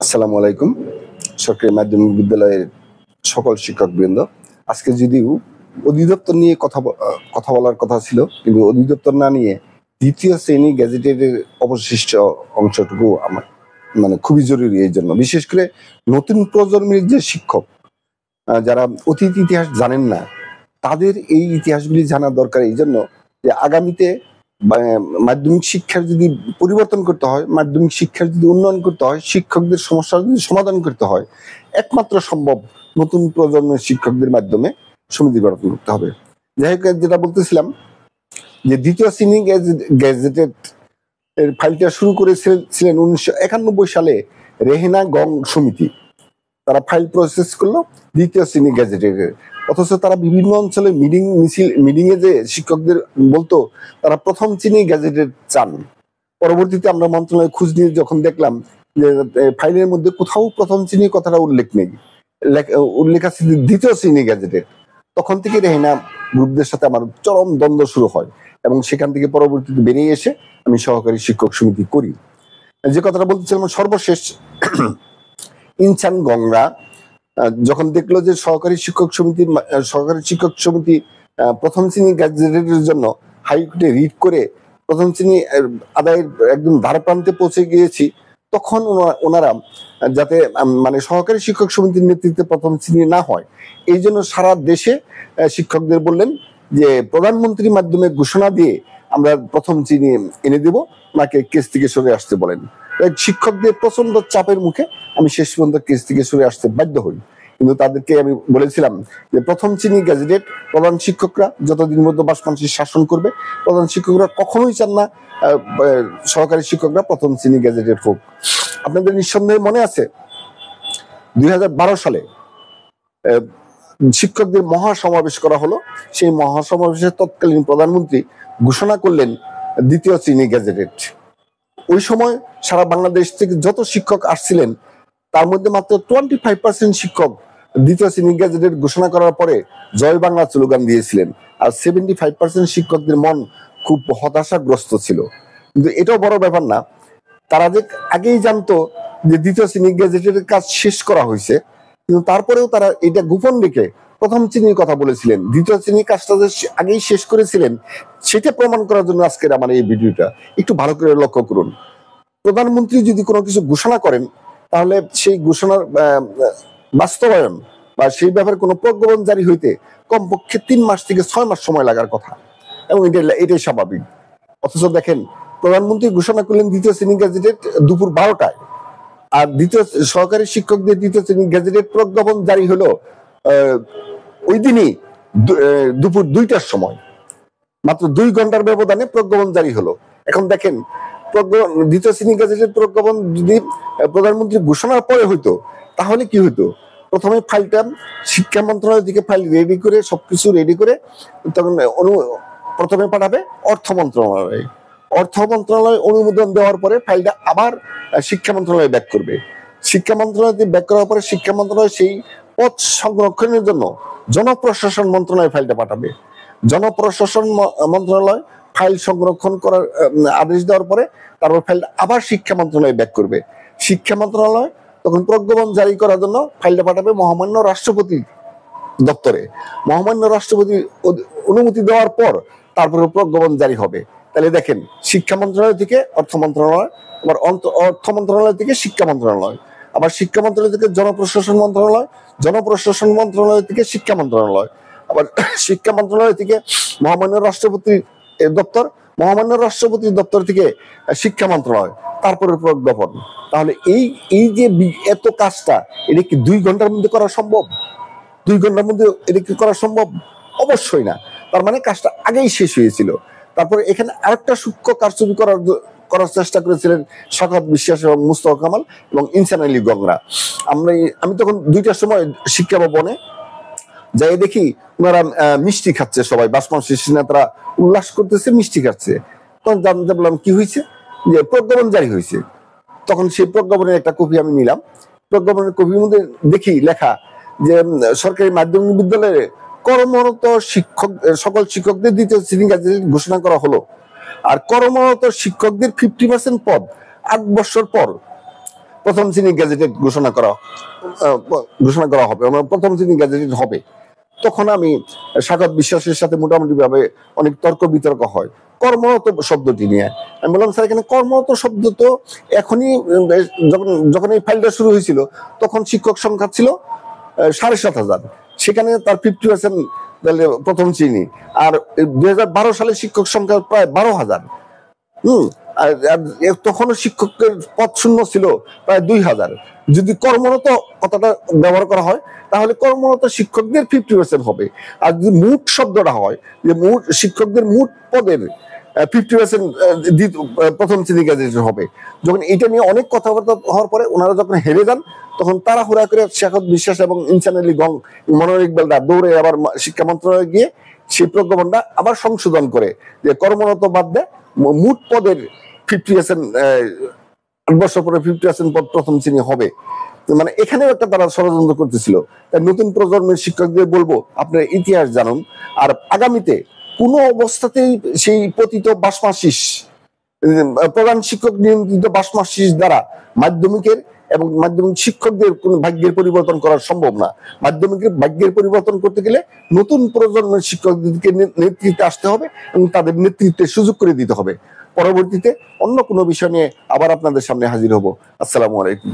আসসালামু আলাইকুম। সরকারি মাধ্যমিক বিদ্যালয়ের সকল শিক্ষকবৃন্দ, আজকে যদিও অধিদপ্তর নিয়ে কথা বলার কথা ছিল, কিন্তু অধিদপ্তর না নিয়ে দ্বিতীয় শ্রেণী গ্যাজেটের অবশিষ্ট অংশটুকু আমার খুবই জরুরি। এই জন্য বিশেষ করে নতুন প্রজন্মের যে শিক্ষক যারা অতীত ইতিহাস জানেন না, তাদের এই ইতিহাসগুলি জানা দরকার। এই জন্য যে আগামীতে মাধ্যমিক শিক্ষার যদি পরিবর্তন করতে হয়, মাধ্যমিক শিক্ষার যদি উন্নয়ন করতে হয়, শিক্ষকদের সমস্যার যদি সমাধান করতে হয়, একমাত্র সম্ভব নতুন প্রজন্মের শিক্ষকদের মাধ্যমে সমিতি গঠন করতে হবে। যাই হোক, যেটা বলতেছিলাম যে দ্বিতীয় শ্রেণী গ্যাজেটেড এর ফাইলটা শুরু করেছিলেন 1991 সালে রেহেনা গং সমিতি। তারা ফাইল প্রসেস করলো দ্বিতীয় শ্রেণী গ্যাজেটের। অথচ তারা বিভিন্ন অঞ্চলে মিটিং এ যে শিক্ষকদের বলতো তারা প্রথম শ্রেণী গ্যাজেটেড চান। পরবর্তীতে আমরা মন্ত্রণালয়ে খোঁজ নিয়ে যখন দেখলাম যে ফাইলের মধ্যে কোথাও প্রথম শ্রেণীর কথাটা উল্লেখ নেই, উল্লেখ আছে দ্বিতীয় শ্রেণী গ্যাজেটেড। তখন থেকে রেহেনা গ্রুপদের সাথে আমার চরম দ্বন্দ্ব শুরু হয় এবং সেখান থেকে পরবর্তীতে বেরিয়ে এসে আমি সহকারী শিক্ষক সমিতি করি। যে কথাটা বলতেছিলাম, সর্বশেষ ইনসান গংরা যখন দেখলো যে সহকারী শিক্ষক সমিতি প্রথম শ্রেণী গ্যাজেটের জন্য হাইকোর্টে রিট করে প্রথম শ্রেণী আদায়ের একদম ধারপ্রান্তে পৌঁছে গিয়েছি, তখন ওনারা যাতে সহকারী শিক্ষক সমিতির নেতৃত্বে প্রথম শ্রেণী না হয়, এই জন্য সারা দেশে শিক্ষকদের বললেন যে প্রধানমন্ত্রীর মাধ্যমে ঘোষণা দিয়ে আমরা প্রথম শ্রেণী এনে দেব, ওনাকে কেস থেকে সরে আসতে বলেন। শিক্ষকদের প্রচন্ড চাপের মুখে আমি শেষ পর্যন্ত কেস থেকে সরে আসতে বাধ্য হই। কিন্তু তাদেরকে আমি বলেছিলাম যে প্রথম শ্রেণী গ্যাজেটেড প্রধান শিক্ষকরা যতদিন মধ্যবাস মানুষের শাসন করবে, প্রধান শিক্ষকরা কখনোই চান না সহকারী শিক্ষকরা প্রথম শ্রেণী গ্যাজেটেড হোক। আপনাদের নিঃসন্দেহে মনে আছে 2012 সালে শিক্ষকদের মহাসমাবেশ করা হলো। সেই মহাসমাবেশে তৎকালীন প্রধানমন্ত্রী ঘোষণা করলেন দ্বিতীয় শ্রেণী গ্যাজেটেড। ওই সময় সারা বাংলাদেশ থেকে যত শিক্ষক আসছিলেন তার মধ্যে মাত্র 25% শিক্ষক দ্বিতীয় শ্রেণী গ্যাজেটেড ঘোষণা করার পরে জয় বাংলা স্লোগান দিয়েছিলেন, আর 75% শিক্ষকদের মন খুব হতাশাগ্রস্ত ছিল। কিন্তু এটাও বড় ব্যাপার না, তারা যে আগেই জানতো যে দ্বিতীয় শ্রেণী গ্যাজেটের কাজ শেষ করা হয়েছে, কিন্তু তারপরেও তারা এটা গোপন রেখে প্রথম শ্রেণীর কথা বলেছিলেন। দ্বিতীয় শ্রেণীর কাজটা যে আগেই শেষ করেছিলেন সেটা প্রমাণ করার জন্য আজকের আমার এই ভিডিওটা। একটু ভালো করে লক্ষ্য করুন, প্রধানমন্ত্রী যদি কোনো কিছু ঘোষণা করেন তাহলে সেই ঘোষণার বাস্তবায়ন বা সেই ব্যাপারে কোনো প্রজ্ঞাপন জারি হইতে কমপক্ষে 3 মাস থেকে 6 মাস সময় লাগার কথা, এবং এটাই স্বাভাবিক। অথচ দেখেন, প্রধানমন্ত্রী ঘোষণা করলেন দ্বিতীয় শ্রেণী গ্যাজেটেড দুপুর 12টায়, আর দ্বিতীয় সহকারী শিক্ষকদের দ্বিতীয় শ্রেণী গ্যাজেটেড প্রজ্ঞাপন জারি হলো ওই দিনই দুপুর 2টার সময়। মাত্র 2 ঘন্টার ব্যবধানে প্রজ্ঞাপন জারি হলো। এখন দেখেন, দ্বিতীয় শ্রেণী গ্যাজেটের প্রজ্ঞাপন যদি প্রধানমন্ত্রী ঘোষণার পরে হইতো তাহলে কি হইতো? প্রথমে ফাইলটা শিক্ষা মন্ত্রণালয় থেকে ফাইল রেডি করে সবকিছু রেডি করে তখন প্রথমে পাঠাবে অর্থ মন্ত্রণালয়ে। অর্থ মন্ত্রণালয় অনুমোদন দেওয়ার পরে ফাইলটা আবার শিক্ষা মন্ত্রণালয়ে ব্যাক করবে। শিক্ষা মন্ত্রণালয়তে ব্যাক করার পরে শিক্ষা মন্ত্রণালয় সেই পদ সংরক্ষণের জন্য জনপ্রশাসন মন্ত্রণালয়ে ফাইলটা পাঠাবে। জনপ্রশাসন মন্ত্রণালয় ফাইল সংরক্ষণ করার আদেশ দেওয়ার পরে তারপর ফাইলটা আবার শিক্ষা মন্ত্রণালয়ে ব্যাক করবে। শিক্ষা মন্ত্রণালয় তখন প্রজ্ঞাপন জারি করার জন্য ফাইলটা পাঠাবে মহামান্য রাষ্ট্রপতি দপ্তরে। মহামান্য রাষ্ট্রপতি অনুমতি দেওয়ার পর তারপরে প্রজ্ঞাপন জারি হবে। তাহলে দেখেন, শিক্ষা মন্ত্রণালয় থেকে অর্থ মন্ত্রণালয়, আবার অর্থ মন্ত্রণালয় থেকে শিক্ষা মন্ত্রণালয়, আবার শিক্ষা মন্ত্রণালয় থেকে জনপ্রশাসন মন্ত্রণালয়, জনপ্রশাসন মন্ত্রণালয় থেকে শিক্ষা মন্ত্রণালয়, আবার শিক্ষা মন্ত্রণালয় থেকে মহামান্য রাষ্ট্রপতি দপ্তর, মহামান্য রাষ্ট্রপতি দপ্তর থেকে শিক্ষা মন্ত্রণালয়, তারপরে প্রজ্ঞাপন। তাহলে এই যে এত কাজটা, এটা কি 2 ঘন্টার মধ্যে করা সম্ভব? 2 ঘন্টার মধ্যে এটা কি করা সম্ভব? অবশ্যই না। তার মানে কাজটা আগেই শেষ হয়েছিল। তারপরে এখানে আরেকটা সূক্ষ্ম কারচুপি করার চেষ্টা করেছিলেন শওকত বিশ্বাস এবং মুস্তফা কামাল এবং ইনসান আলী গংরা। আমি তখন 2টার সময় শিক্ষা ভবনে যাই দেখি ওনারা মিষ্টি খাচ্ছে, সবাই বাসমান শিশু নেতারা উল্লাস করতেছে, মিষ্টি খাচ্ছে। তখন জানতে পারলাম কি হয়েছে, যে প্রজ্ঞাপন জারি হয়েছে। তখন সেই প্রজ্ঞাপনের একটা কপি আমি নিলাম। প্রজ্ঞাপনের কপির মধ্যে দেখি লেখা যে সরকারি মাধ্যমিক বিদ্যালয়ে কর্মরত শিক্ষক সকল শিক্ষকদের দ্বিতীয় শ্রেণী গ্যাজেট ঘোষণা করা হলো। আর কর্মরত শিক্ষকদের 50% পদ 8 বছর পর প্রথম শ্রেণী গ্যাজেটেড ঘোষণা করা হবে, প্রথম শ্রেণী গ্যাজেটেড হবে, তখন আমি স্বাগত বিশ্বাসের সাথে মোটামুটি ভাবে অনেক তর্ক বিতর্ক হয় কর্মরত শব্দটি নিয়ে। আমি বললাম স্যার এখানে কর্মরত শব্দ তো এখনই, যখন এই ফাইলটা শুরু হয়েছিল তখন শিক্ষক সংখ্যা ছিল 7,500, সেখানে তার 50% প্রথম শ্রেণী, আর 2012 সালে শিক্ষক সংখ্যা প্রায় 12,000। তখনও শিক্ষকের পদ শূন্য ছিল প্রায় 2,000। যদি কর্মরত কথাটা ব্যবহার করা হয় তাহলে কর্মরত শিক্ষকদের 50% হবে, আর যদি মোট শব্দটা হয় যে মোট শিক্ষকদের মোট পদের 50% প্রথম শ্রেণী গ্যাজেটেড হবে। যখন এটা নিয়ে অনেক কথাবার্তা হওয়ার পরে ওনারা যখন হেরে যান তখন তারা হুড়া করে স্বাগত বিশ্বাস এবং ইনসান আলী গং, মনোয়ার ইকবালরা দৌড়ে আবার শিক্ষা মন্ত্রণালয়ে গিয়ে সেই প্রজ্ঞাপনটা আবার সংশোধন করে যে কর্মরত বাদ দেয় মোট পদের 50%, 8 বছর পরে 50% পদ প্রথম শ্রেণী হবে। মানে এখানেও একটা তারা ষড়যন্ত্র করতেছিল। তাই নতুন প্রজন্মের শিক্ষকদের বলবো আপনারা ইতিহাস জানুন, আর আগামীতে কোনো অবস্থাতেই সেই পতিত বাসমাশিস, প্রধান শিক্ষক নিয়ন্ত্রিত বাসমাশিস দ্বারা মাধ্যমিকের এবং মাধ্যমিক শিক্ষকদের কোন ভাগ্যের পরিবর্তন করা সম্ভব না। মাধ্যমিকের ভাগ্যের পরিবর্তন করতে গেলে নতুন প্রজন্মের শিক্ষকদেরকে নেতৃত্বে আসতে হবে এবং তাদের নেতৃত্বের সুযোগ করে দিতে হবে। পরবর্তীতে অন্য কোনো বিষয় নিয়ে আবার আপনাদের সামনে হাজির হব। আসসালামু আলাইকুম।